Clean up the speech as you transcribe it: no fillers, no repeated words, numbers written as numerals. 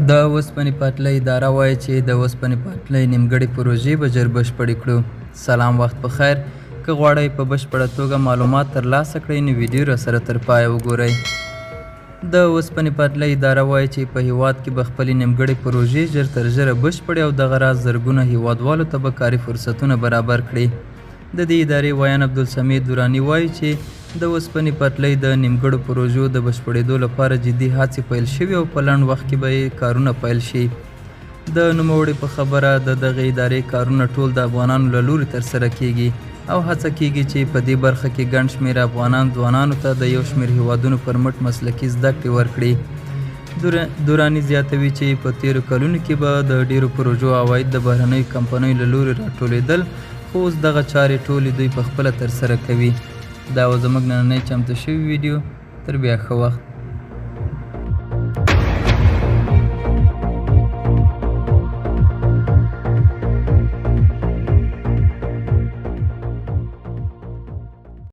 د اوسپنې پټلۍ اداره وایي چې د اوسپنې پټلۍ نیمګړې پروژې به ژر بشپړې کړو. سلام، وخت په خیر. که غواړئ په بشپړه توګه معلومات ترلاسه کړئ نو ویډیو راسره تر پایه وګورئ. د اوسپنې پټلۍ اداره وایي چې په هیواد کې به خپلې نیمګړې پروژې ژر تر ژره بشپړې او دغه راز زرګونه هیوادوالو ته به کاري فرصتونه برابر کړي. د دې ادارې ویان عبدالسمیع دراني وایي چې د اوسپنې پټلۍ د نیمګړو پروژو د بشپړېدو لپاره جدي هڅې پیل شوي او په لنډ وخت کې به یې کارونه پیل شي. د نوموړي په خبره د دغې ادارې کارونه ټول د افغانانو له لوري ترسره کیږي او هڅه کیږي چې په دې برخه کې ګڼ شمېر افغانان ځوانانو ته د یو شمېر هیوادونو پر مټ مسلکي زده کړې ورکړي. دراني زیاتوي چې په تیرو کلونو کې به د ډیرو پروژو عواید د بهرنیو کمپنیو له لوري راټولېدل، خو اوس دغه چارې ټولې دوی په خپله ترسره کوي. دا و زموږ نننۍ چمتو شوې ویډیو. تر بیا ښه وخت.